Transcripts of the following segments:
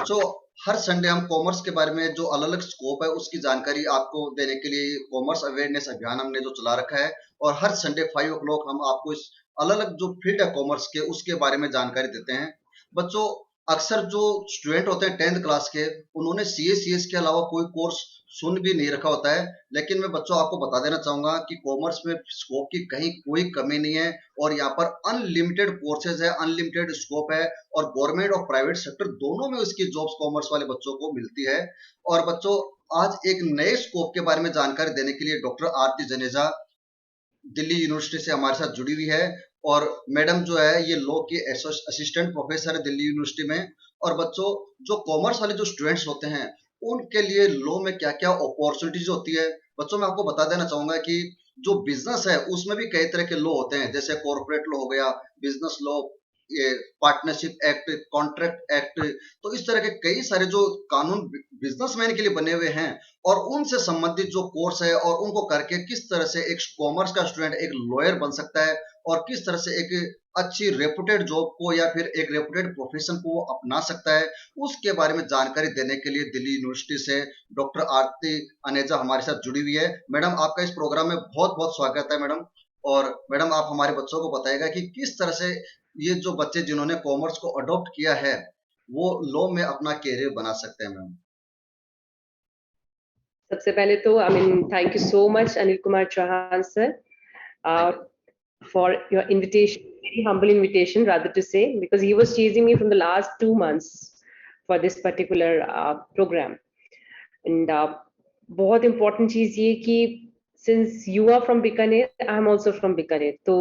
बच्चों, हर संडे हम कॉमर्स के बारे में जो अलग अलग स्कोप है उसकी जानकारी आपको देने के लिए कॉमर्स अवेयरनेस अभियान हमने जो चला रखा है, और हर संडे 5 o'clock हम आपको इस अलग अलग जो फील्ड है कॉमर्स के उसके बारे में जानकारी देते हैं। बच्चों, अक्सर जो स्टूडेंट होते हैं 10th क्लास के, उन्होंने सीएस के अलावा कोई कोर्स सुन भी नहीं रखा होता है। लेकिन मैं बच्चों आपको बता देना चाहूंगा कि कॉमर्स में स्कोप की कहीं कोई कमी नहीं है, और यहाँ पर अनलिमिटेड कोर्सेज है, अनलिमिटेड स्कोप है, और गवर्नमेंट और प्राइवेट सेक्टर दोनों में इसकी जॉब्स कॉमर्स वाले बच्चों को मिलती है। और बच्चों, आज एक नए स्कोप के बारे में जानकारी देने के लिए डॉक्टर आरती जनेजा दिल्ली यूनिवर्सिटी से हमारे साथ जुड़ी हुई है। और मैडम जो है ये लॉ की असिस्टेंट प्रोफेसर है दिल्ली यूनिवर्सिटी में। और बच्चों, जो कॉमर्स वाले जो स्टूडेंट्स होते हैं उनके लिए लॉ में क्या क्या अपॉर्चुनिटीज होती है, बच्चों मैं आपको बता देना चाहूंगा कि जो बिजनेस है उसमें भी कई तरह के लॉ होते हैं, जैसे कॉर्पोरेट लॉ हो गया, बिजनेस लॉ, ये पार्टनरशिप एक्ट, कॉन्ट्रैक्ट एक्ट। तो इस तरह के कई सारे जो कानून बिजनेसमैन के लिए बने हुए हैं, और उनसे संबंधित जो कोर्स है और उनको करके किस तरह से एक कॉमर्स का स्टूडेंट एक लॉयर बन सकता है, और किस तरह से एक अच्छी रेपुटेड जॉब को या फिर एक रेपुटेड प्रोफेशन को वो अपना सकता है, उसके बारे में जानकारी देने के लिए दिल्ली यूनिवर्सिटी से डॉक्टर आरती अनेजा हमारे साथ जुड़ी हुई है। मैडम, आपका इस प्रोग्राम में बहुत बहुत स्वागत है मैडम। और मैडम, आप हमारे बच्चों को बताएगा कि किस तरह से ये जो बच्चे जिन्होंने कॉमर्स को अडॉप्ट किया है वो लॉ में अपना कैरियर बना सकते हैं मैम। सबसे पहले तो thank you so much Anil Kumar Chauhan sir for your invitation, very humble invitation rather to say, because he was chasing me from the last 2 months for this particular program. And बहुत important चीज ये कि since you are from Bikaner, I am also from Bikaner, तो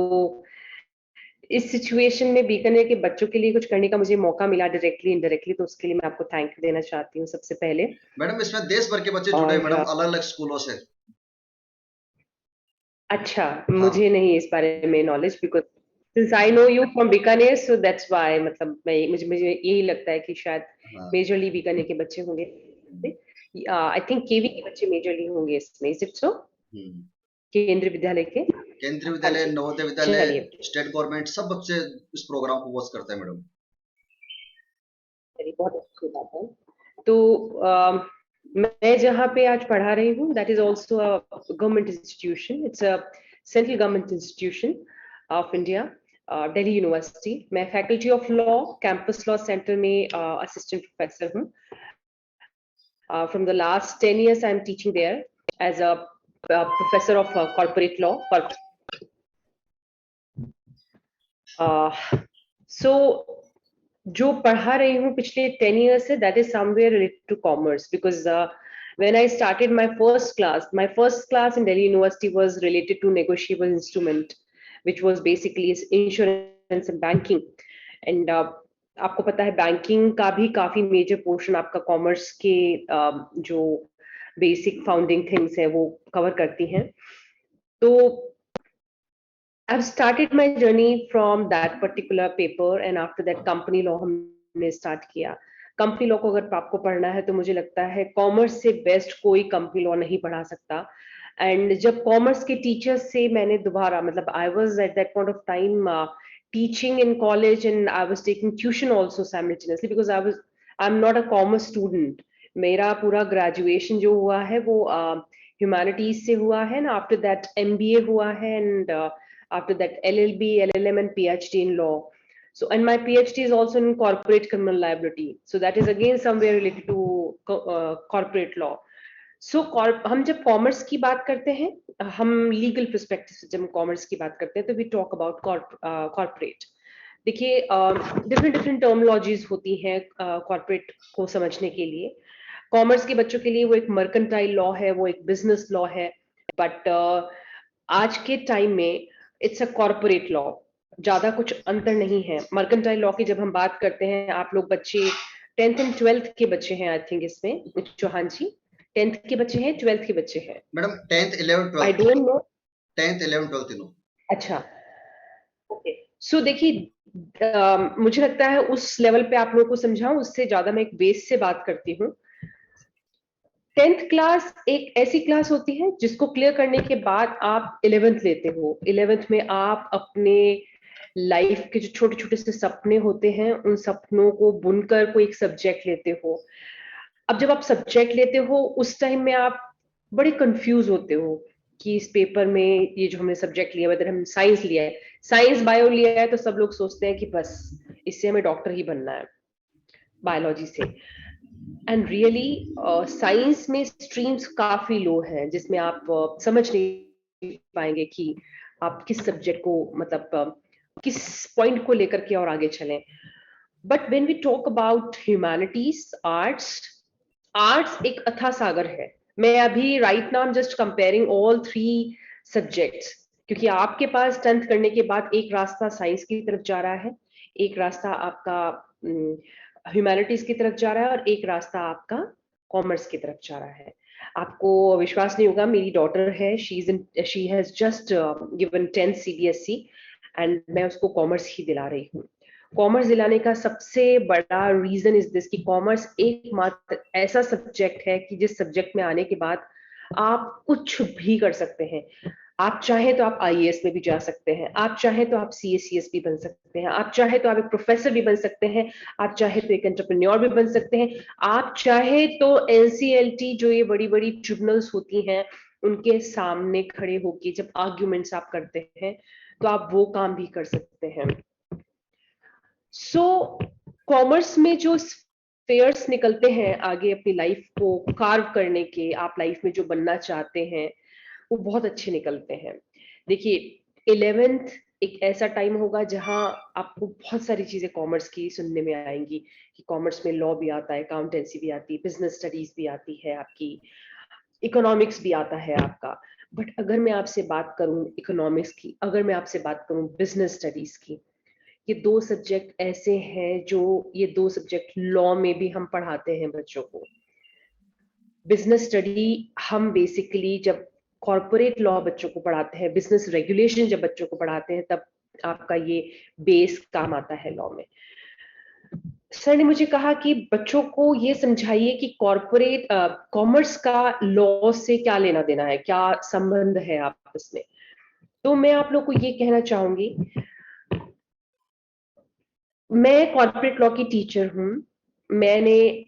इस situation में बीकानेर के बच्चों के लिए कुछ करने का मुझे मौका मिला डायरेक्टली इनडायरेक्टली, तो उसके लिए मैं आपको थैंक यू देना चाहती हूँ सबसे पहले। मैडम, इसमें देश भर के बच्चे जुड़े हैं मैडम, अलग अलग स्कूलों से। अच्छा, मुझे नहीं इस बारे में knowledge, because since I know you from Bikaner, so that's why, मतलब मुझे यही लगता है कि शायद मेजरली बीकानेर के बच्चे होंगे। आई थिंक केवी के बच्चे मेजरली होंगे इसमें, इज इट सो? केंद्रीय विद्यालय के, केंद्रीय विद्यालय, नवोदय विद्यालय, स्टेट गवर्नमेंट, सब बच्चे इस प्रोग्राम को वॉच करते हैं मैडम। बहुत अच्छी बात है। तो मैं जहाँ पे आज पढ़ा रही हूँ, that is also a government institution, it's a central government institution of India, Delhi university. मैं faculty of law, campus law centre में असिस्टेंट प्रोफेसर हूँ। From the last 10 years I am teaching there as a professor of corporate law. So जो पढ़ा रही हूँ पिछले 10 years से, that is somewhere related to commerce, because when I started my first class in Delhi University was related to negotiable instrument, which was basically insurance and banking. And आपको पता है banking का भी काफी मेजर पोर्शन आपका commerce के जो basic founding things है वो कवर करती हैं। तो I've started my journey from that particular paper, and after that company law हमने start किया। कंपनी लॉ को अगर आपको पढ़ना है तो मुझे लगता है कॉमर्स से बेस्ट कोई कंपनी लॉ नहीं पढ़ा सकता। एंड जब कॉमर्स के टीचर्स से मैंने दोबारा, मतलब I was at that point of time teaching in college, and I was taking tuition also simultaneously, because I am not a commerce student. मेरा पूरा ग्रेजुएशन जो हुआ है वो ह्यूमैनिटीज से हुआ है, ना आफ्टर दैट एमबीए हुआ है, and after that LLB, LLM and PhD in law. So, and my PhD is also in corporate criminal liability. So that is again somewhere related to corporate law. So हम जब commerce की बात करते हैं, हम legal perspective से जब commerce की बात करते हैं तो वी टॉक अबाउट कॉर्पोरेट। देखिए डिफरेंट टर्मिनोलॉजीज होती हैं कॉर्पोरेट को समझने के लिए। कॉमर्स के बच्चों के लिए वो एक मर्केंटाइल लॉ है, वो एक बिजनेस लॉ है, बट आज के टाइम में इट्स अ कॉर्पोरेट लॉ, ज्यादा कुछ अंतर नहीं है। मर्केंटाइल लॉ की जब हम बात करते हैं, आप लोग बच्चे 10th and 12th के बच्चे हैं आई थिंक इसमें, चौहान जी 10th के बच्चे हैं, 12th के बच्चे हैं? Madam 10th 11th 12th, I don't know. 10th 11th 12th तीनों। अच्छा, ओके। सो देखिए मुझे लगता है उस लेवल पे आप लोगों को समझाऊं, उससे ज्यादा मैं एक बेस से बात करती हूँ। 10th क्लास एक ऐसी क्लास होती है जिसको क्लियर करने के बाद आप 11th लेते हो। 11th में आप अपने लाइफ के जो छोटे छोटे से सपने होते हैं उन सपनों को बुनकर कोई एक सब्जेक्ट लेते हो। अब जब आप सब्जेक्ट लेते हो उस टाइम में आप बड़े कंफ्यूज होते हो कि इस पेपर में ये जो हमने सब्जेक्ट लिया, अगर हम साइंस लिया है, साइंस बायो लिया है, तो सब लोग सोचते हैं कि बस इससे हमें डॉक्टर ही बनना है बायोलॉजी से। एंड रियली साइंस में स्ट्रीम्स काफी लो हैं जिसमें आप समझ नहीं पाएंगे कि आप किस सब्जेक्ट को मतलब किस पॉइंट को लेकर के और आगे चलें। But when we talk about humanities, arts, arts एक अथाह सागर है। मैं अभी right now just comparing all three subjects, क्योंकि आपके पास 10th करने के बाद एक रास्ता साइंस की तरफ जा रहा है, एक रास्ता आपका ह्यूमैनिटीज की तरफ जा रहा है, और एक रास्ता आपका कॉमर्स की तरफ जा रहा है। आपको विश्वास नहीं होगा, मेरी डॉटर है, she has just given 10th CBSE and मैं उसको कॉमर्स ही दिला रही हूँ। कॉमर्स दिलाने का सबसे बड़ा रीजन इज दिस कि कॉमर्स एकमात्र ऐसा सब्जेक्ट है कि जिस सब्जेक्ट में आने के बाद आप कुछ भी कर सकते हैं। आप चाहें तो आप IAS में भी जा सकते हैं, आप चाहें तो आप CACS भी बन सकते हैं, आप चाहे तो आप एक प्रोफेसर भी बन सकते हैं, आप चाहे तो एक एंटरप्रेन्योर भी बन सकते हैं, आप चाहे तो NCLT जो ये बड़ी बड़ी ट्रिब्यूनल्स होती हैं उनके सामने खड़े होके जब आर्ग्यूमेंट्स आप करते हैं तो आप वो काम भी कर सकते हैं। सो कॉमर्स में जो फेयर्स निकलते हैं आगे अपनी लाइफ को कार्व करने के, आप लाइफ में जो बनना चाहते हैं वो बहुत अच्छे निकलते हैं। देखिए 11th एक ऐसा टाइम होगा जहां आपको बहुत सारी चीजें कॉमर्स की सुनने में आएंगी कि कॉमर्स में लॉ भी आता है, अकाउंटेंसी भी आती है, बिजनेस स्टडीज भी आती है, आपकी इकोनॉमिक्स भी आता है आपका। बट अगर मैं आपसे बात करूं इकोनॉमिक्स की, अगर मैं आपसे बात करूं बिजनेस स्टडीज की, ये दो सब्जेक्ट ऐसे हैं जो, ये दो सब्जेक्ट लॉ में भी हम पढ़ाते हैं बच्चों को। बिजनेस स्टडी हम बेसिकली जब कॉर्पोरेट लॉ बच्चों को पढ़ाते हैं, बिजनेस रेगुलेशन जब बच्चों को पढ़ाते हैं, तब आपका ये बेस काम आता है लॉ में। सर ने मुझे कहा कि बच्चों को ये समझाइए कि कॉर्पोरेट कॉमर्स का लॉ से क्या लेना देना है, क्या संबंध है आपस में। तो मैं आप लोग को ये कहना चाहूंगी, मैं कॉर्पोरेट लॉ की टीचर हूं। मैंने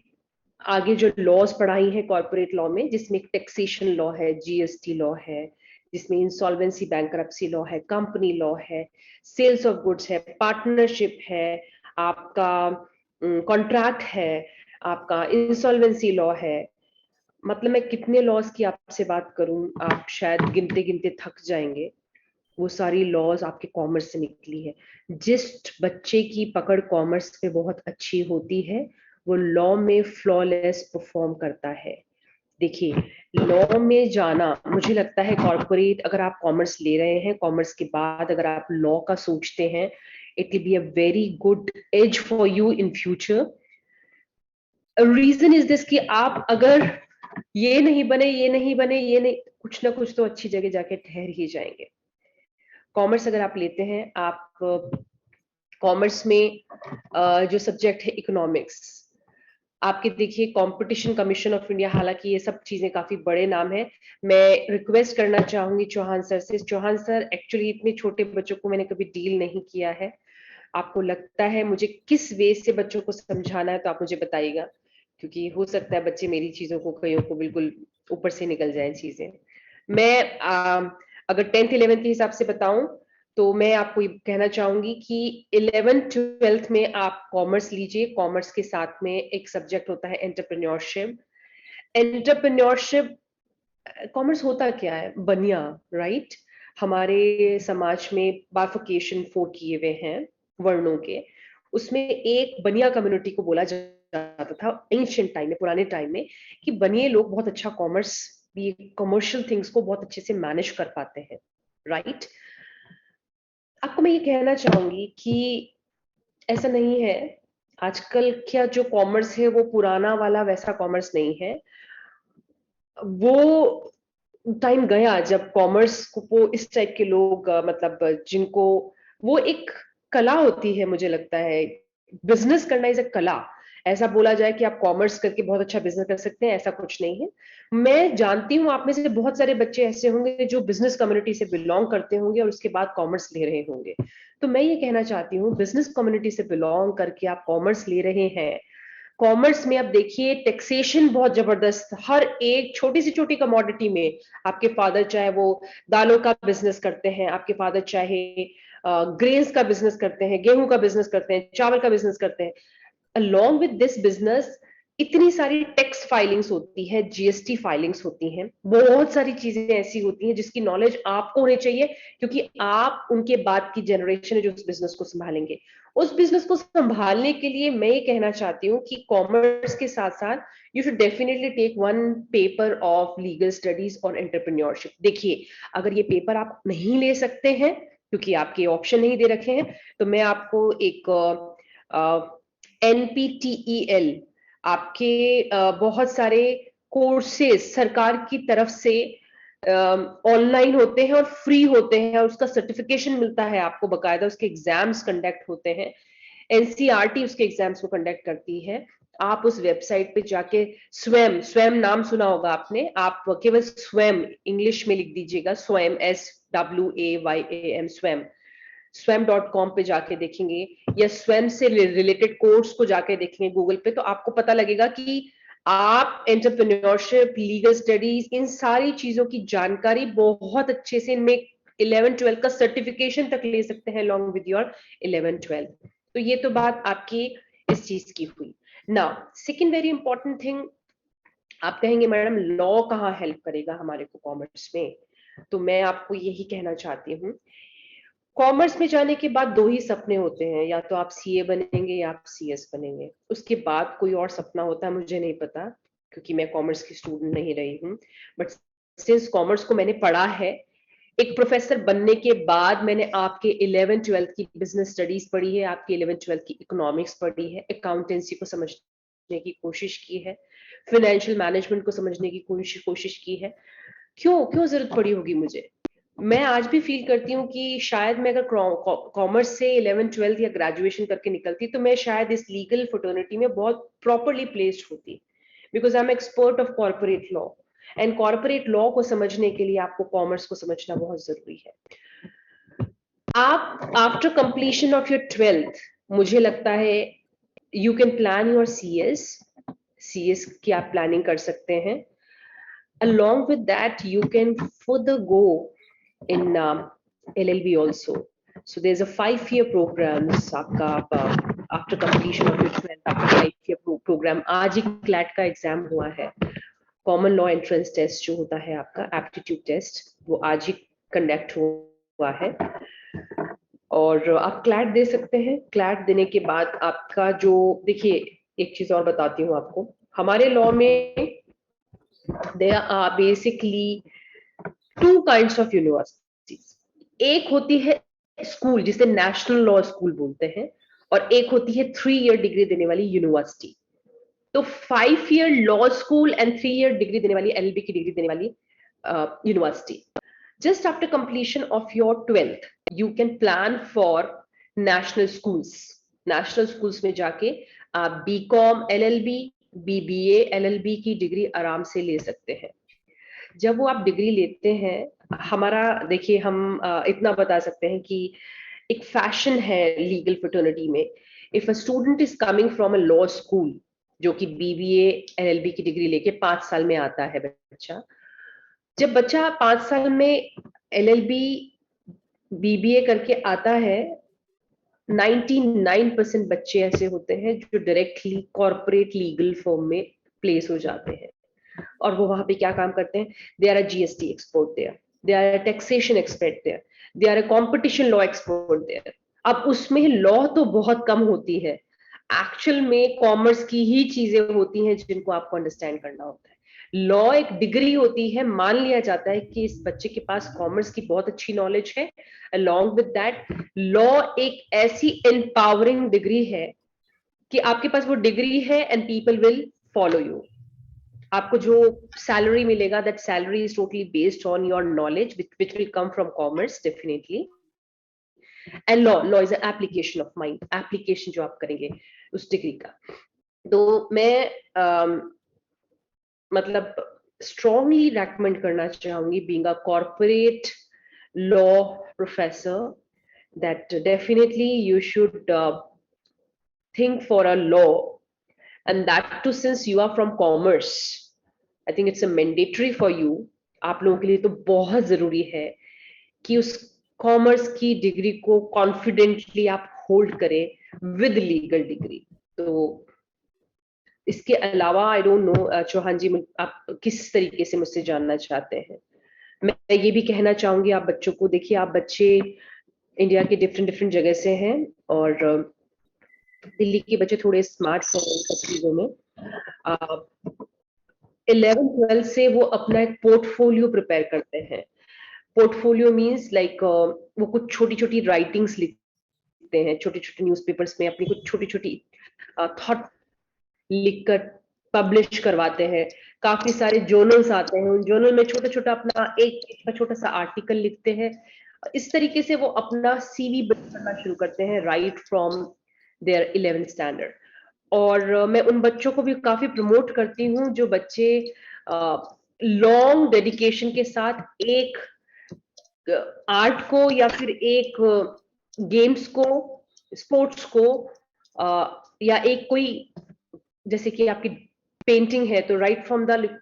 आगे जो लॉज पढ़ाई हैं कॉर्पोरेट लॉ में, जिसमें टैक्सेशन लॉ है, GST लॉ है, जिसमें इंसॉल्वेंसी बैंकरप्सी लॉ है, कंपनी लॉ है, सेल्स ऑफ गुड्स है, पार्टनरशिप है, आपका कॉन्ट्रैक्ट है, आपका इंसॉल्वेंसी लॉ है। मतलब मैं कितने लॉज की आपसे बात करूं, आप शायद गिनते गिनते थक जाएंगे। वो सारी लॉज आपके कॉमर्स से निकली है। जिस बच्चे की पकड़ कॉमर्स पे बहुत अच्छी होती है वो लॉ में फ्लॉलेस परफॉर्म करता है। देखिए लॉ में जाना, मुझे लगता है कॉर्पोरेट, अगर आप कॉमर्स ले रहे हैं, कॉमर्स के बाद अगर आप लॉ का सोचते हैं, it will be a very good edge for you in future. Reason is this कि आप अगर ये नहीं बने, ये नहीं बने, ये नहीं, कुछ ना कुछ तो अच्छी जगह जाके ठहर ही जाएंगे। कॉमर्स अगर आप लेते हैं, आप कॉमर्स में जो सब्जेक्ट है इकोनॉमिक्स, आपके देखिए कंपटीशन कमीशन ऑफ इंडिया, हालांकि ये सब चीजें काफी बड़े नाम है। मैं रिक्वेस्ट करना चाहूंगी चौहान सर से। चौहान सर, एक्चुअली इतने छोटे बच्चों को मैंने कभी डील नहीं किया है। आपको लगता है मुझे किस वे से बच्चों को समझाना है तो आप मुझे बताइएगा, क्योंकि हो सकता है बच्चे मेरी चीजों को, कईयों को बिल्कुल ऊपर से निकल जाए चीजें। मैं अगर 10th 11th के हिसाब से बताऊं तो मैं आपको ये कहना चाहूंगी कि 11th 12th में आप कॉमर्स लीजिए। कॉमर्स के साथ में एक सब्जेक्ट होता है एंटरप्रेन्योरशिप। एंटरप्रेन्योरशिप, कॉमर्स होता क्या है, बनिया, राइट। हमारे समाज में बाइफर्केशन 4 किए हुए हैं वर्णों के, उसमें एक बनिया कम्युनिटी को बोला जाता था एंशिएंट टाइम में, पुराने टाइम में, कि बनिए लोग बहुत अच्छा कॉमर्स, ये कमर्शियल थिंग्स को बहुत अच्छे से मैनेज कर पाते हैं, राइट। आपको मैं ये कहना चाहूंगी कि ऐसा नहीं है। आजकल क्या जो कॉमर्स है वो पुराना वाला वैसा कॉमर्स नहीं है। वो टाइम गया जब कॉमर्स को इस टाइप के लोग मतलब जिनको, वो एक कला होती है, मुझे लगता है बिजनेस करना इज अ कला। ऐसा बोला जाए कि आप कॉमर्स करके बहुत अच्छा बिजनेस कर सकते हैं, ऐसा कुछ नहीं है। मैं जानती हूँ आप में से बहुत सारे बच्चे ऐसे होंगे जो बिजनेस कम्युनिटी से बिलोंग करते होंगे और उसके बाद कॉमर्स ले रहे होंगे। तो मैं ये कहना चाहती हूँ, बिजनेस कम्युनिटी से बिलोंग करके आप कॉमर्स ले रहे हैं, कॉमर्स में अब देखिए टैक्सेशन बहुत जबरदस्त, हर एक छोटी से छोटी कमोडिटी में। आपके फादर चाहे वो दालों का बिजनेस करते हैं, आपके फादर चाहे ग्रेन्स का बिजनेस करते हैं, गेहूं का बिजनेस करते हैं, चावल का बिजनेस करते हैं, along with this business इतनी सारी टैक्स फाइलिंग्स होती है, जीएसटी फाइलिंग्स होती हैं, बहुत सारी चीजें ऐसी होती हैं जिसकी नॉलेज आपको होनी चाहिए, क्योंकि आप उनके बाद की जनरेशन है जो उस बिजनेस को संभालेंगे। उस बिजनेस को संभालने के लिए मैं ये कहना चाहती हूँ कि कॉमर्स के साथ साथ you should definitely take one paper of legal studies और एंटरप्रेन्योरशिप। देखिए, अगर ये पेपर आप नहीं ले सकते हैं क्योंकि आपके ऑप्शन नहीं दे रखे हैं, तो मैं आपको एक NPTEL, आपके बहुत सारे कोर्सेज सरकार की तरफ से ऑनलाइन होते हैं और फ्री होते हैं, और उसका सर्टिफिकेशन मिलता है आपको बकायदा, उसके एग्जाम्स कंडक्ट होते हैं, एनसीईआरटी उसके एग्जाम्स को कंडक्ट करती है। आप उस वेबसाइट पे जाके स्वयं, स्वयं नाम सुना होगा आपने, आप केवल स्वयं इंग्लिश में लिख दीजिएगा, स्वयं, SWAYAM, स्वयं, swam.com पे जाके देखेंगे, या स्वयं से रिलेटेड कोर्स को जाके देखेंगे गूगल पे, तो आपको पता लगेगा कि आप एंटरप्रेन्योरशिप, लीगल स्टडीज, इन सारी चीजों की जानकारी बहुत अच्छे से, इनमें 11-12 का सर्टिफिकेशन तक ले सकते हैं along with your 11-12। तो ये तो बात आपकी इस चीज की हुई। Now second very important thing, आप कहेंगे मैडम लॉ कहाँ हेल्प करेगा हमारे को कॉमर्स में, तो मैं आपको यही कहना चाहती हूँ, कॉमर्स में जाने के बाद दो ही सपने होते हैं, या तो आप सीए बनेंगे या आप सीएस बनेंगे, उसके बाद कोई और सपना होता है मुझे नहीं पता, क्योंकि मैं कॉमर्स की स्टूडेंट नहीं रही हूँ, बट सिंस कॉमर्स को मैंने पढ़ा है, एक प्रोफेसर बनने के बाद मैंने आपके 11-12 की बिजनेस स्टडीज पढ़ी है, आपकी 11-12 की इकोनॉमिक्स पढ़ी है, अकाउंटेंसी को समझने की कोशिश की है, फाइनेंशियल मैनेजमेंट को समझने की कोशिश की है। क्यों क्यों जरूरत पड़ी होगी मुझे? मैं आज भी फील करती हूँ कि शायद मैं अगर कॉमर्स से 11-12 या ग्रेजुएशन करके निकलती, तो मैं शायद इस लीगल फ्रेटर्निटी में बहुत प्रॉपरली प्लेस्ड होती, because I am expert of corporate law, and corporate law को समझने के लिए आपको कॉमर्स को समझना बहुत जरूरी है। आप after completion of your 12th, मुझे लगता है you can plan your CS की आप प्लानिंग कर सकते हैं। Along with that, you can further go in LLB also. So there's a 5-year program, आपका after completion of your 12th, आपका 5-year program, आज ही CLAT का एग्जाम हुआ है, कॉमन लॉ एंट्रेंस टेस्ट जो होता है आपका एप्टीट्यूड टेस्ट, वो आज ही कंडक्ट हुआ है, और आप क्लैट दे सकते हैं। क्लैट देने के बाद आपका जो, देखिए एक चीज और बताती हूँ आपको, हमारे लॉ में there are basically two kinds of universities। एक होती है स्कूल जिसे नेशनल लॉ स्कूल बोलते हैं, और एक होती है 3 ईयर डिग्री देने वाली यूनिवर्सिटी। तो 5 year law school and 3 year degree देने वाली, एलएलबी की डिग्री देने वाली university. Just after completion of your 12th you can plan for national schools. National schools में जाके आप बीकॉम एलएलबी, बीबीए एलएलबी की डिग्री आराम से ले सकते हैं। जब वो आप डिग्री लेते हैं, हमारा देखिए, हम इतना बता सकते हैं कि एक फैशन है लीगल फ्रेटर्निटी में, if a student is coming from a law school, जो कि बीबीए एलएलबी की डिग्री लेके 5 साल में आता है बच्चा, जब बच्चा 5 साल में एलएलबी बीबीए करके आता है, 99% बच्चे ऐसे होते हैं जो डायरेक्टली कॉर्पोरेट लीगल फर्म में प्लेस हो जाते हैं, और वो वहां पे क्या काम करते हैं, they are a GST expert there, they are a taxation expert there, they are a competition law expert there. अब उसमें लॉ तो बहुत कम होती है, एक्चुअल में कॉमर्स की ही चीजें होती हैं जिनको आपको अंडरस्टैंड करना होता है। लॉ एक डिग्री होती है, मान लिया जाता है कि इस बच्चे के पास कॉमर्स की बहुत अच्छी नॉलेज है, along with that लॉ एक ऐसी एम्पावरिंग डिग्री है कि आपके पास वो डिग्री है and people will follow you. आपको जो सैलरी मिलेगा, that salary is totally based on your knowledge which will come from commerce definitely। And law is application of mind, application जो आप करेंगे उस डिग्री का। तो मैं मतलब स्ट्रांगली रेकमेंड करना चाहूंगी, being a corporate law professor, that definitely you should think for a law, and that too since you are from commerce. I think it's a mandatory for you. आप लोगों के लिए तो बहुत जरूरी है कि उस कॉमर्स की डिग्री को कॉन्फिडेंटली आप होल्ड करें विद लीगल डिग्री। तो इसके अलावा आई डोंट नो चौहान जी, आप किस तरीके से मुझसे जानना चाहते हैं। मैं ये भी कहना चाहूंगी, आप बच्चों को देखिए, आप बच्चे इंडिया के डिफरेंट डिफरेंट जगह से हैं, और दिल्ली के बच्चे थोड़े स्मार्ट हैं इन सब चीजों में। 11th-12th से वो अपना एक पोर्टफोलियो प्रिपेयर करते हैं। पोर्टफोलियो मीन्स लाइक वो कुछ छोटी छोटी राइटिंग्स लिखते हैं, छोटे छोटे न्यूज़पेपर्स में अपनी कुछ छोटी छोटी थॉट लिखकर पब्लिश करवाते हैं। काफी सारे जर्नल्स आते हैं, उन जर्नल में छोटा छोटा अपना एक छोटा सा आर्टिकल लिखते हैं। इस तरीके से वो अपना सीवी बिल्ड करना शुरू करते हैं right from there 11th standard. और मैं उन बच्चों को भी काफी प्रमोट करती हूँ जो बच्चे लॉन्ग डेडिकेशन के साथ एक आर्ट को या फिर एक गेम्स को, स्पोर्ट्स को, या एक कोई, जैसे कि आपकी पेंटिंग है तो right from the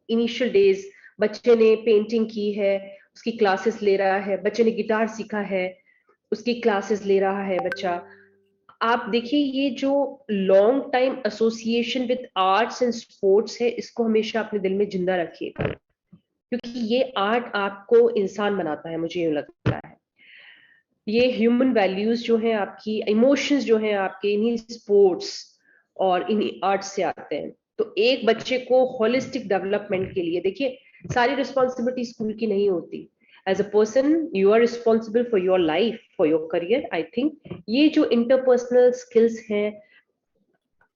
initial days बच्चे ने पेंटिंग की है, उसकी क्लासेस ले रहा है। बच्चे ने गिटार सीखा है, उसकी क्लासेस ले रहा है बच्चा। आप देखिए, ये जो long time association with arts and sports है, इसको हमेशा अपने दिल में जिंदा रखिएगा, क्योंकि ये आर्ट आपको इंसान बनाता है, मुझे यूं लगता है। ये ह्यूमन वैल्यूज जो हैं आपकी, इमोशंस जो हैं आपके, इन्हीं स्पोर्ट्स और इन्हीं आर्ट से आते हैं। तो एक बच्चे को होलिस्टिक डेवलपमेंट के लिए, देखिए सारी रिस्पॉन्सिबिलिटी स्कूल की नहीं होती। As a person you are responsible for your life, for your career. I think ये जो इंटरपर्सनल स्किल्स हैं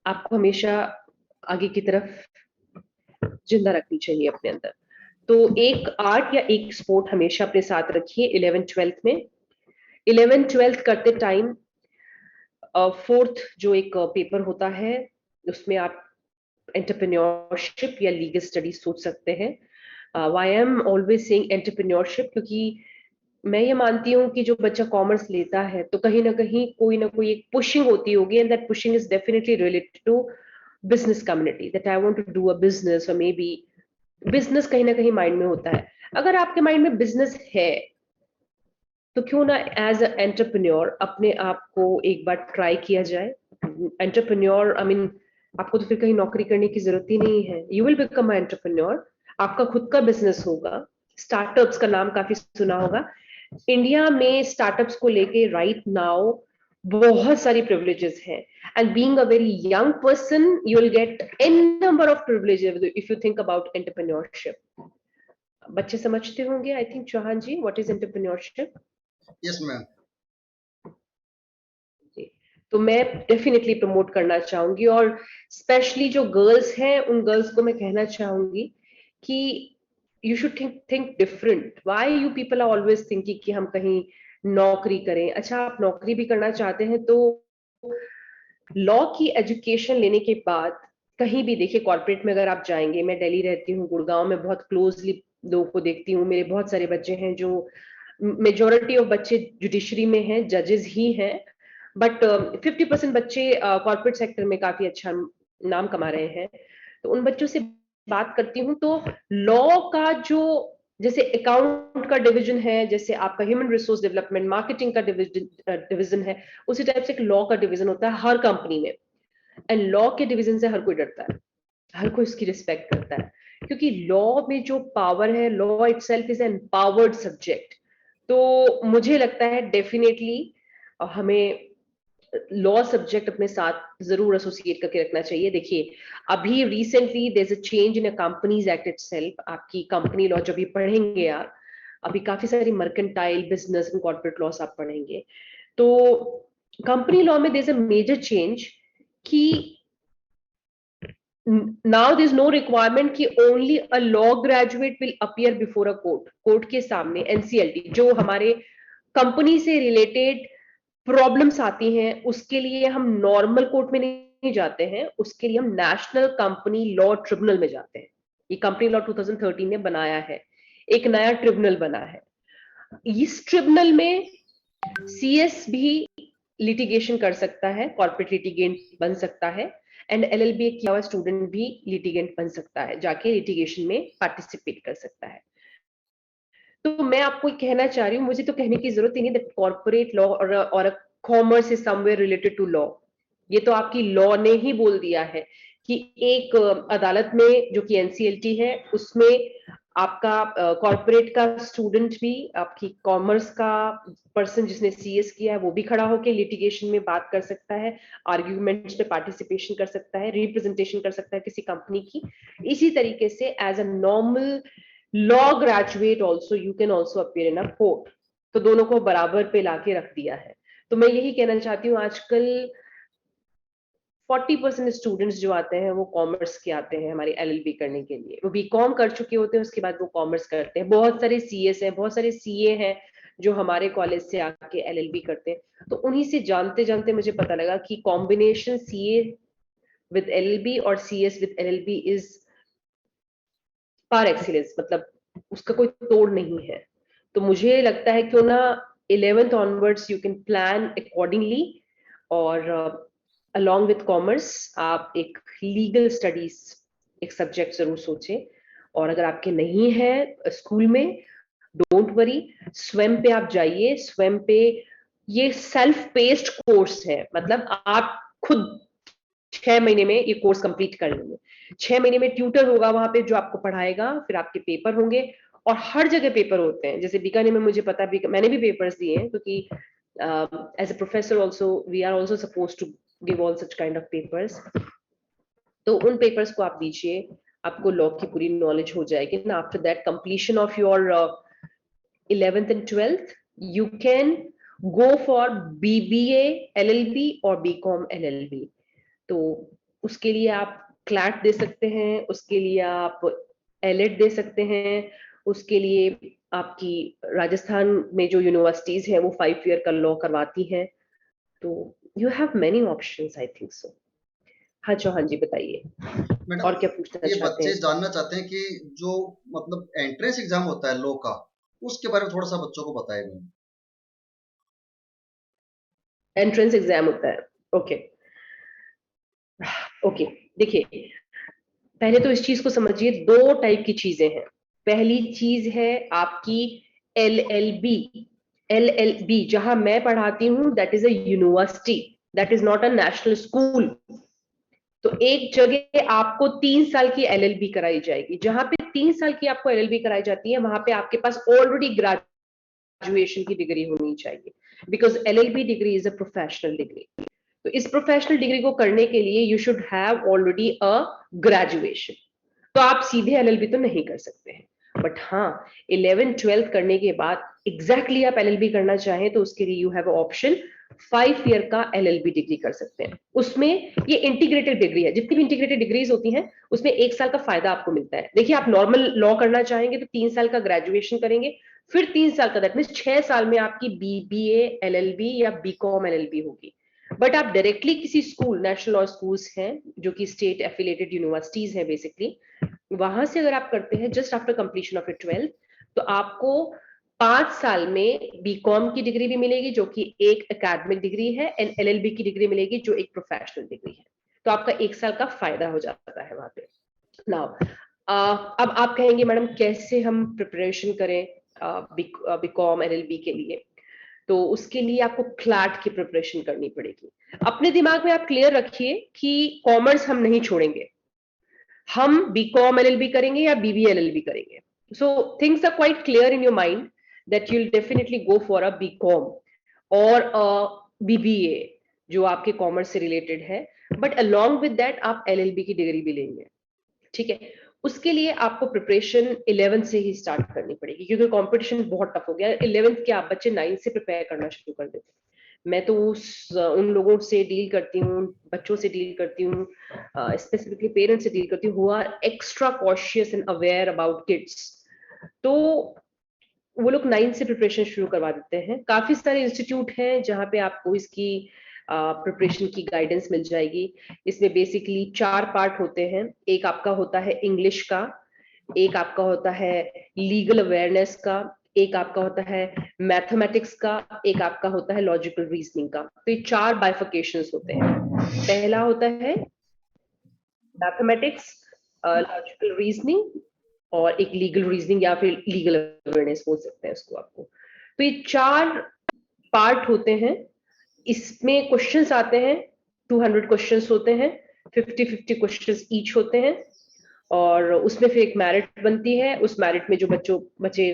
आपको हमेशा आगे की तरफ जिंदा रखनी चाहिए अपने अंदर। तो एक आर्ट या एक स्पोर्ट हमेशा अपने साथ रखिए 11th-12th में। 11th-12th करते टाइम 4th जो एक पेपर होता है, उसमें आप एंटरप्रेन्योरशिप या लीगल स्टडीज सोच सकते हैं। Why I am always saying entrepreneurship, क्योंकि मैं ये मानती हूँ कि जो बच्चा कॉमर्स लेता है तो कहीं ना कोई एक पुशिंग होती होगी, and that pushing is definitely related to business community, that I want to do a business, और मे बी बिजनेस कहीं ना कहीं माइंड में होता है। अगर आपके माइंड में बिजनेस है तो क्यों ना एज अ एंटरप्रेन्योर अपने आप को एक बार ट्राई किया जाए। एंटरप्रेन्योर आई मीन, आपको तो फिर कहीं नौकरी करने की जरूरत ही नहीं है। You will become a entrepreneur, आपका खुद का बिजनेस होगा। स्टार्टअप्स का नाम काफी सुना होगा। इंडिया में स्टार्टअप्स को लेके राइट नाउ बहुत सारी प्रिविलेजेस हैं, and being a very young person you will get an number of privileges if you think about entrepreneurship. बच्चे समझते होंगे I think, Chauhan ji, what is entrepreneurship? Yes ma'am. तो मैं डेफिनेटली प्रमोट करना चाहूंगी, और स्पेशली जो गर्ल्स हैं उन गर्ल्स को मैं कहना चाहूंगी कि you should think different. Why you people are always thinking कि हम कहीं नौकरी करें। अच्छा, आप नौकरी भी करना चाहते हैं तो लॉ की एजुकेशन लेने के बाद कहीं भी देखिए, कॉर्पोरेट में अगर आप जाएंगे, मैं दिल्ली रहती हूँ, गुड़गांव में बहुत क्लोजली लोगों को देखती हूँ। मेरे बहुत सारे बच्चे हैं, जो मेजोरिटी ऑफ बच्चे जुडिशरी में हैं, जजेस ही हैं, बट 50% बच्चे कॉर्पोरेट सेक्टर में काफी अच्छा नाम कमा रहे हैं। तो उन बच्चों से बात करती हूँ तो लॉ का जो, जैसे अकाउंट का डिवीजन है, जैसे आपका ह्यूमन रिसोर्स डेवलपमेंट, मार्केटिंग का डिवीजन है, उसी टाइप से एक लॉ का डिवीजन होता है हर कंपनी में। एंड लॉ के डिवीजन से हर कोई डरता है, हर कोई उसकी रिस्पेक्ट करता है, क्योंकि लॉ में जो पावर है, law itself is an powered subject. तो मुझे लगता है डेफिनेटली हमें लॉ सब्जेक्ट अपने साथ जरूर एसोसिएट करके रखना चाहिए। देखिए, अभी recently there is a change in a companies act itself. आपकी कंपनी लॉ जब भी पढ़ेंगे आप, अभी काफी सारी mercantile business and corporate laws आप पढ़ेंगे, तो कंपनी लॉ में there is a major change कि now there is no requirement कि only a law graduate will appear before a court, court के सामने। एनसीएलटी जो हमारे कंपनी से रिलेटेड प्रॉब्लम्स आती हैं, उसके लिए हम नॉर्मल कोर्ट में नहीं जाते हैं, उसके लिए हम नेशनल कंपनी लॉ ट्रिब्यूनल में जाते हैं। ये कंपनी लॉ 2013 ने बनाया है, एक नया ट्रिब्यूनल बना है। इस ट्रिब्यूनल में CS भी लिटिगेशन कर सकता है, कॉर्पोरेट लिटिगेंट बन सकता है, एंड LLB किया हुआ स्टूडेंट भी लिटिगेंट बन सकता है, जाके लिटिगेशन में पार्टिसिपेट कर सकता है। तो मैं आपको कहना चाह रही हूँ, मुझे तो कहने की जरूरत ही नहीं दैट कॉर्पोरेट लॉ और commerce is somewhere related to law. ये तो आपकी लॉ ने ही बोल दिया है कि एक अदालत में जो कि NCLT है उसमें आपका कॉर्पोरेट का स्टूडेंट भी, आपकी कॉमर्स का पर्सन जिसने CS किया है वो भी खड़ा होकर लिटिगेशन में बात कर सकता है, आर्ग्यूमेंट्स में पार्टिसिपेशन कर सकता है, रिप्रेजेंटेशन कर सकता है किसी कंपनी की। इसी तरीके से as a normal law graduate also you can also appear in a court. तो दोनों को बराबर पे लाके रख दिया है। तो मैं यही कहना चाहती हूँ, आजकल 40% स्टूडेंट्स जो आते हैं वो कॉमर्स के आते हैं हमारी LLB करने के लिए। वो BCom कर चुके होते हैं, उसके बाद वो कॉमर्स करते हैं। बहुत सारे CS हैं, बहुत सारे CA हैं जो हमारे कॉलेज से आके LLB करते हैं। तो उन्हीं से जानते जानते मुझे पता लगा कि कॉम्बिनेशन CA विद LLB और CS with LLB is par excellence, मतलब उसका कोई तोड़ नहीं है। तो मुझे लगता है क्यों ना 11th onwards you can plan accordingly, और along with कॉमर्स आप एक लीगल स्टडीज एक सब्जेक्ट जरूर सोचें। और अगर आपके नहीं है स्कूल में, डोंट वरी, स्वयं पे आप जाइए, स्वयं पे। ये सेल्फ पेस्ड कोर्स है, मतलब आप खुद 6 महीने में ये कोर्स कंप्लीट कर लेंगे। 6 महीने में ट्यूटर होगा वहां पे जो आपको पढ़ाएगा, फिर आपके पेपर होंगे। और हर जगह पेपर होते हैं, जैसे बीकानेर में मुझे पता है, मैंने भी पेपर्स दिए हैं, क्योंकि as a professor also we are also suppose to give all such kind of papers. तो उन पेपर्स को आप दीजिए, आपको लॉ की पूरी नॉलेज हो जाएगी ना। After that completion of your 11th and 12th you can go for BBA LLB और BCom LLB। तो उसके लिए आप क्लैट दे सकते हैं, उसके लिए आप एलेट दे सकते हैं, उसके लिए आपकी राजस्थान में जो यूनिवर्सिटीज हैं वो 5 ईयर का लॉ करवाती हैं। तो you have many options, I think so. हाँ चौहान जी बताइए, मैडम, और क्या पूछना ये चाहते हैं बच्चे इसमें? जानना चाहते हैं कि जो मतलब एंट्रेंस एग्जाम होता है लॉ का, उसके बारे में थोड़ा सा बच्चों को बताएं मैम। एंट्रेंस एग्जाम होता है, ओके। ओके, देखिए, पहले तो इस चीज को समझिए, दो टाइप की चीजें हैं। पहली चीज है आपकी LLB। LLB जहां मैं पढ़ाती हूं that is a university, that is not a national school. तो एक जगह आपको 3 साल की LLB कराई जाएगी। जहां पे 3 साल की आपको LLB कराई जाती है, वहां पे आपके पास ऑलरेडी ग्रेजुएशन की डिग्री होनी चाहिए, because LLB degree is a professional degree. तो इस प्रोफेशनल डिग्री को करने के लिए you should have already a graduation. तो आप सीधे LLB तो नहीं कर सकते हैं, बट हाँ, 11th 12th करने के बाद एग्जैक्टली आप LLB करना चाहें तो उसके लिए यू हैव ऑप्शन 5 ईयर का LLB डिग्री कर सकते हैं। उसमें ये इंटीग्रेटेड डिग्री है, जितनी भी इंटीग्रेटेड डिग्रीज होती हैं उसमें 1 साल का फायदा आपको मिलता है। देखिए, आप नॉर्मल लॉ करना चाहेंगे तो 3 साल का ग्रेजुएशन करेंगे, फिर 3 साल का, दैट मीन 6 साल में आपकी BBA LLB या BCom LLB होगी। बट आप डायरेक्टली किसी स्कूल, नेशनल लॉ स्कूल्स हैं जो कि स्टेट एफिलेटेड यूनिवर्सिटीज हैं बेसिकली, वहां से अगर आप करते हैं just after completion of 12th, तो आपको 5 साल में BCom की डिग्री भी मिलेगी जो कि एक एकेडमिक डिग्री है, एंड LLB की डिग्री मिलेगी जो एक प्रोफेशनल डिग्री है। तो आपका 1 साल का फायदा हो जाता है वहां पे। नाउ अब आप कहेंगे मैडम कैसे हम प्रिपरेशन करें BCom LLB के लिए? तो उसके लिए आपको क्लैट की प्रिपरेशन करनी पड़ेगी। अपने दिमाग में आप क्लियर रखिए कि कॉमर्स हम नहीं छोड़ेंगे, हम BCom LLB करेंगे या BBA LLB करेंगे। So things are quite clear in your mind that you'll definitely go for a BCom or a BBA जो आपके कॉमर्स से रिलेटेड है, बट along with that आप LLB की डिग्री भी लेंगे, ठीक है। उसके लिए आपको प्रिपरेशन 11th से ही स्टार्ट करनी पड़ेगी, क्योंकि कंपटीशन बहुत टफ हो गया है। 11th के आप बच्चे 9th से प्रिपेयर करना शुरू कर देते हैं। मैं तो उन लोगों से डील करती हूँ, बच्चों से डील करती हूँ, स्पेसिफिकली पेरेंट्स से डील करती हूँ, who are extra cautious and aware about kids. तो वो लोग 9th से प्रिपरेशन शुरू करवा देते हैं। काफी सारे इंस्टीट्यूट हैं जहाँ पे आपको इसकी प्रिपरेशन की गाइडेंस मिल जाएगी। इसमें बेसिकली 4 पार्ट होते हैं। एक आपका होता है इंग्लिश का, एक आपका होता है लीगल अवेयरनेस का, एक आपका होता है मैथमेटिक्स का, एक आपका होता है लॉजिकल रीजनिंग का। तो ये 4 बाइफर्केशंस होते हैं। पहला होता है मैथमेटिक्स, लॉजिकल रीजनिंग और एक लीगल रीजनिंग या फिर लीगल अवेयरनेस बोल सकते हैं उसको आपको। तो ये 4 पार्ट होते हैं। इसमें क्वेश्चंस आते हैं, 200 क्वेश्चंस होते हैं, 50-50 क्वेश्चंस ईच होते हैं, और उसमें फिर एक मेरिट बनती है। उस मेरिट में जो बच्चे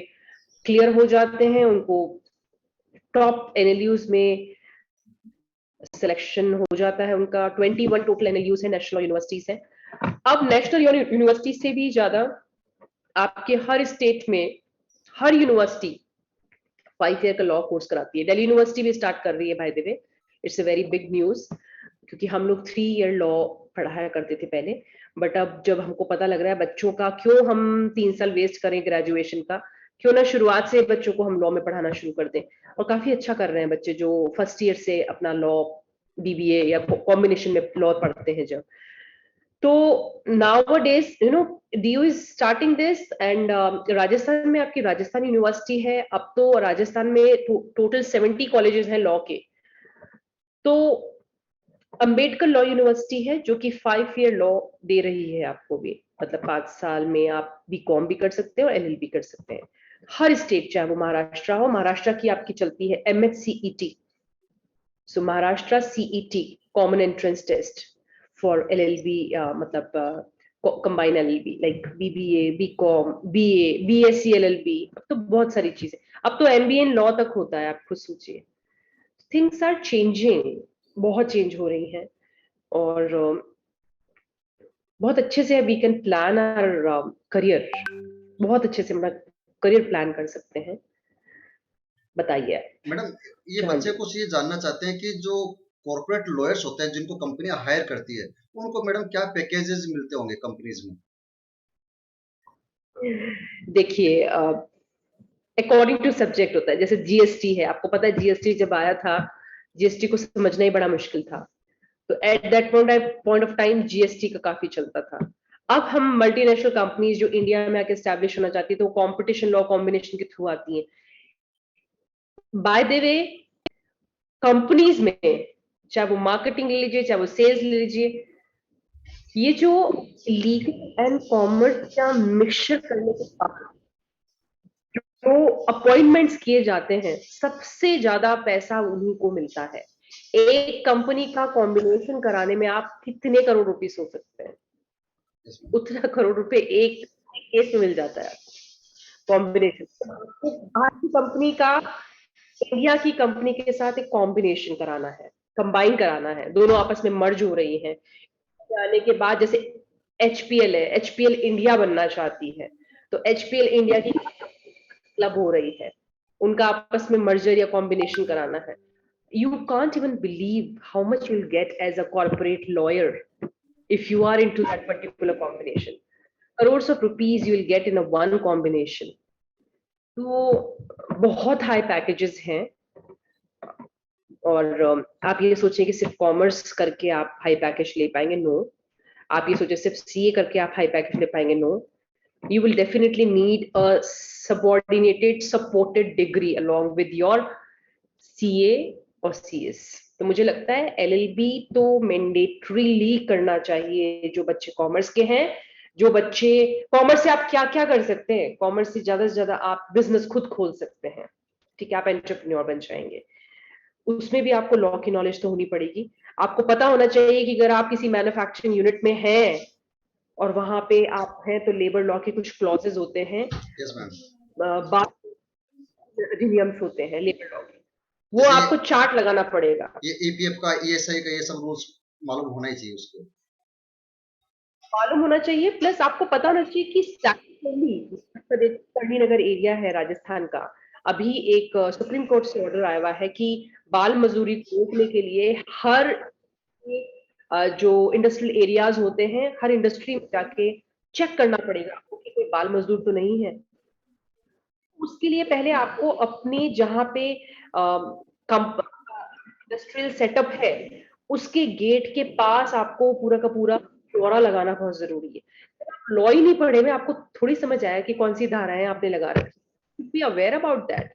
क्लियर हो जाते हैं उनको टॉप एनएलयूज में सिलेक्शन हो जाता है उनका। 21 टोटल एनएलयूज है, नेशनल यूनिवर्सिटीज है। अब नेशनल यूनिवर्सिटी से भी ज्यादा आपके हर स्टेट में हर यूनिवर्सिटी 5 ईयर का लॉ कोर्स कराती है। दिल्ली यूनिवर्सिटी भी स्टार्ट कर रही है, by the way, it's a very big news, क्योंकि हम लोग 3 ईयर लॉ पढ़ाया करते थे पहले, बट अब जब हमको पता लग रहा है बच्चों का, क्यों हम 3 साल वेस्ट करें ग्रेजुएशन का, क्यों ना शुरुआत से बच्चों को हम लॉ में पढ़ाना शुरू कर दें। और काफी अच्छा कर रहे हैं बच्चे जो फर्स्ट ईयर से अपना लॉ, बीबीए या कॉम्बिनेशन में लॉ पढ़ते हैं जब। तो nowadays DU is starting this, and Rajasthan में आपकी राजस्थान यूनिवर्सिटी है। अब तो राजस्थान में टोटल 70 कॉलेजेस हैं लॉ के। तो अंबेडकर लॉ यूनिवर्सिटी है जो कि 5 ईयर लॉ दे रही है आपको भी, मतलब 5 साल में आप बीकॉम भी कर सकते हैं और एलएलबी कर सकते हैं। हर स्टेट, चाहे वो महाराष्ट्र हो, महाराष्ट्र की आपकी चलती है MHCET, so Maharashtra CET, common entrance test for LLB, मतलब combine LLB like BBA, BCom, BA, BSc LLB. अब तो बहुत सारी चीजें, अब तो एमबीए इन लॉ तक होता है, आप खुद सोचिए। थिंग्स आर चेंजिंग, बहुत चेंज हो रही हैं, और बहुत अच्छे से we can plan our career, बहुत अच्छे से अपना करियर प्लान कर सकते हैं। बताइए मैडम, ये हाँ बच्चे जी। कुछ ये जानना चाहते हैं कि जो कॉर्पोरेट लॉयर्स होते हैं जिनको कंपनियां हायर करती है, उनको मैडम क्या पैकेजेस मिलते होंगे कंपनीज में? देखिए, अकॉर्डिंग टू सब्जेक्ट होता है। जैसे जीएसटी है, आपको पता है जीएसटी जब आया था, जीएसटी को समझना ही बड़ा मुश्किल था। तो at that point of time GST का काफी चलता था। अब हम मल्टीनेशनल कंपनीज जो इंडिया में आके स्टैब्लिश होना चाहती है, तो कॉम्पिटिशन लॉ कॉम्बिनेशन के थ्रू आती है। बाय द वे, कंपनीज में चाहे वो मार्केटिंग ले लीजिए, चाहे वो सेल्स ले लीजिए, ये जो लीगल एंड कॉमर्स का मिक्सचर करने के बाद जो अपॉइंटमेंट्स किए जाते हैं, सबसे ज्यादा पैसा उन्हीं को मिलता है। एक कंपनी का कॉम्बिनेशन कराने में आप कितने करोड़ रुपए सोच सकते हैं? Yes, ma'am. उतना करोड़ रुपए एक केस में मिल जाता है कॉम्बिनेशन। बाहर की कंपनी का इंडिया की कंपनी के साथ एक कॉम्बिनेशन कराना है, कंबाइन कराना है, दोनों आपस में मर्ज हो रही हैं। आने के बाद जैसे एचपीएल है, एचपीएल इंडिया बनना चाहती है, तो एचपीएल इंडिया की क्लब हो रही है, उनका आपस में मर्जर या कॉम्बिनेशन कराना है। You can't even believe how much you'll get as a corporate lawyer if you are into that particular combination. Crores of rupees you will get in a one combination. तो बहुत high packages हैं। और आप ये सोचें कि सिर्फ commerce करके आप हाई पैकेज ले पाएंगे, नो। आप ये सोचे सिर्फ सीए करके आप हाई पैकेज ले पाएंगे, no. You will definitely need a subordinated supported degree along with your CA और CS। तो मुझे लगता है एलएलबी तो मैंडेटरीली करना चाहिए जो बच्चे कॉमर्स के हैं। जो बच्चे कॉमर्स से आप क्या क्या कर सकते हैं? कॉमर्स से ज्यादा आप बिजनेस खुद खोल सकते हैं, ठीक है, आप एंटरप्रेन्योर बन जाएंगे। उसमें भी आपको लॉ की नॉलेज तो होनी पड़ेगी। आपको पता होना चाहिए कि अगर आप किसी मैन्युफैक्चरिंग यूनिट में हैं और वहां पे आप हैं, तो लेबर लॉ के कुछ क्लॉजेस होते हैं, Yes, ma'am. बात अधिनियम्स होते हैं लेबर लॉ के, वो जैसे आपको चार्ट लगाना पड़ेगा। ये ईपीएफ का, ईएसआई का, ये सब रूल्स मालूम होना ही चाहिए उसको। मालूम होना चाहिए, प्लस आपको पता होना चाहिए कि स्टैट्यूटरी करनी नगर एरिया है राजस्थान का, अभी एक सुप्रीम कोर्ट से ऑर्डर आया हुआ है कि बाल मजदूरी को रोकने के लिए हर जो इंडस्ट्रियल एरियाज होते हैं, हर इंडस्ट्री में जाके चेक करना पड़ेगा आपको कि कोई बाल मजदूर तो नहीं है। उसके लिए पहले आपको अपनी जहाँ पे इंडस्ट्रियल सेटअप है, उसके गेट के पास आपको पूरा का पूरा फ्लोरा लगाना बहुत जरूरी है। लॉ ही नहीं पढ़े हुए, आपको थोड़ी समझ आया कि कौन सी धाराएं आपने लगा रखी। Be aware about that.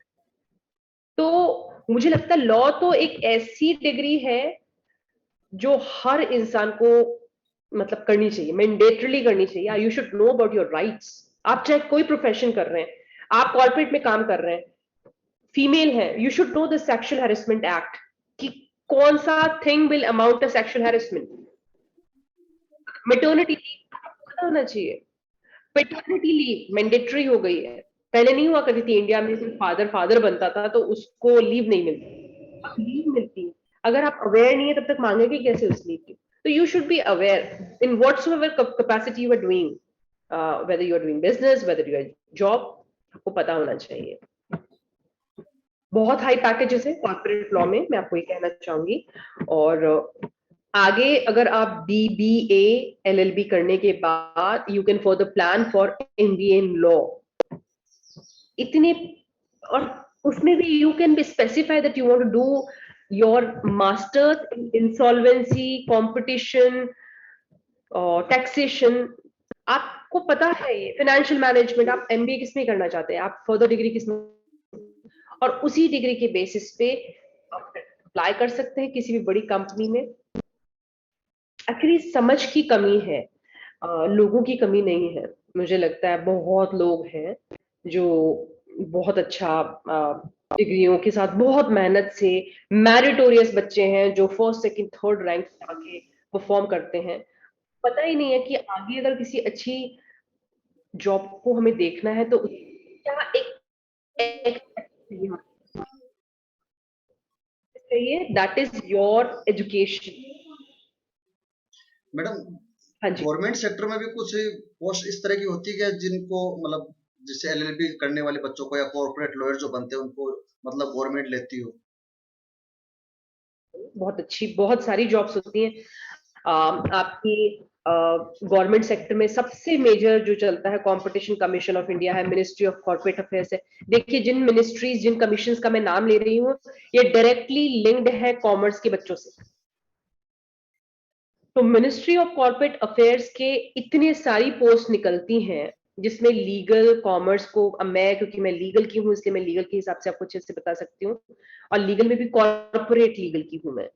तो मुझे लगता है लॉ तो एक ऐसी डिग्री है जो हर इंसान को मतलब करनी चाहिए, मैंडेटरली करनी चाहिए। You should know about your rights. आप चाहे कोई प्रोफेशन कर रहे हैं, आप कॉर्पोरेट में काम कर रहे हैं, फीमेल है, you should know the sexual harassment act कि कौन सा thing will amount to sexual harassment. Maternity leave पता होना चाहिए। पेटर्निटी लीव मैंडेटरी हो गई है, पहले नहीं हुआ करती थी। इंडिया में कोई फादर फादर बनता था तो उसको लीव नहीं मिलती, अब लीव मिलती है। अगर आप अवेयर नहीं है तब तक मांगेंगे कैसे उस लीव की? तो you should be aware in whatsoever capacity you are doing, whether you are doing business, whether you are job, आपको पता होना चाहिए। बहुत हाई पैकेजेस है कॉर्पोरेट लॉ में, मैं आपको ये कहना चाहूंगी। और आगे अगर आप बीबीए एलएलबी करने के बाद you can for the plan for MBA in law. इतने, और उसमें भी you can be specify that you want to do your masters in insolvency, competition और टैक्सेशन। आपको पता है ये फाइनेंशियल मैनेजमेंट, आप एमबीए किसमें करना चाहते हैं, आप फर्दर डिग्री किसमें, और उसी डिग्री के बेसिस पे अप्लाई कर सकते हैं किसी भी बड़ी कंपनी में। एक्चुअली समझ की कमी है, लोगों की कमी नहीं है। मुझे लगता है बहुत लोग हैं जो बहुत अच्छा डिग्रियों के साथ बहुत मेहनत से मैरिटोरियस बच्चे हैं जो फर्स्ट सेकंड थर्ड रैंक आके परफॉर्म करते हैं। पता ही नहीं है कि आगे अगर किसी अच्छी जॉब को हमें देखना है तो क्या एक चाहिए, that is your education. Madam, हाँ जी। गवर्नमेंट सेक्टर में भी कुछ पोस्ट इस तरह की होती है क्या जिनको मतलब जैसे एलएलबी करने वाले बच्चों को या कॉर्पोरेट लॉयर जो बनते हैं उनको मतलब गवर्नमेंट लेती हो? बहुत अच्छी बहुत सारी जॉब्स होती हैं। आपकी गवर्नमेंट सेक्टर में सबसे मेजर जो चलता है कंपटीशन कमीशन ऑफ इंडिया है, मिनिस्ट्री ऑफ कॉर्पोरेट अफेयर्स है। देखिए जिन मिनिस्ट्रीज जिन कमीशंस का मैं नाम ले रही हूँ ये डायरेक्टली लिंक्ड है कॉमर्स के बच्चों से। तो मिनिस्ट्री ऑफ कॉर्पोरेट अफेयर्स के इतनी सारी पोस्ट निकलती हैं जिसमें लीगल कॉमर्स को, अब मैं क्योंकि मैं लीगल की हूँ इसलिए मैं लीगल के हिसाब से आपको अच्छे से बता सकती हूँ, और लीगल में भी कॉर्पोरेट लीगल की हूँ मैं।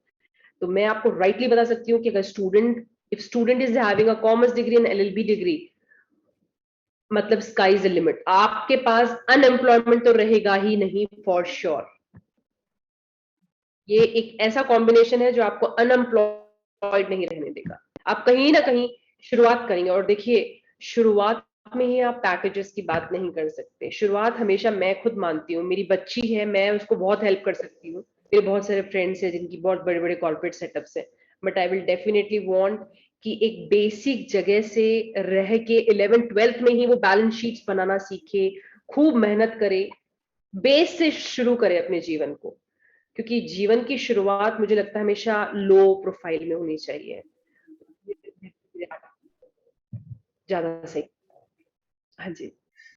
तो मैं आपको राइटली बता सकती हूँ कि अगर student, if student is having a commerce degree and LLB degree, मतलब स्काई इज द लिमिट। आपके पास अनएम्प्लॉयमेंट तो रहेगा ही नहीं फॉर श्योर। ये एक ऐसा कॉम्बिनेशन है जो आपको अनएम्प्लॉयड नहीं रहने देगा। आप कहीं ना कहीं शुरुआत करेंगे, और देखिए शुरुआत में ही आप पैकेजेस की बात नहीं कर सकते। शुरुआत हमेशा, मैं खुद मानती हूँ, मेरी बच्ची है, मैं उसको बहुत हेल्प कर सकती हूँ, मेरे बहुत सारे फ्रेंड्स हैं जिनकी बहुत बड़े बड़े कॉर्पोरेट सेटअप्स है, but I will definitely want कि एक बेसिक जगह से रह के 11th 12th में ही वो बैलेंस शीट्स बनाना सीखे, खूब मेहनत करे, बेस से शुरू करे अपने जीवन को। क्योंकि जीवन की शुरुआत मुझे लगता है हमेशा लो प्रोफाइल में होनी चाहिए, ज्यादा सही। हाँ जी।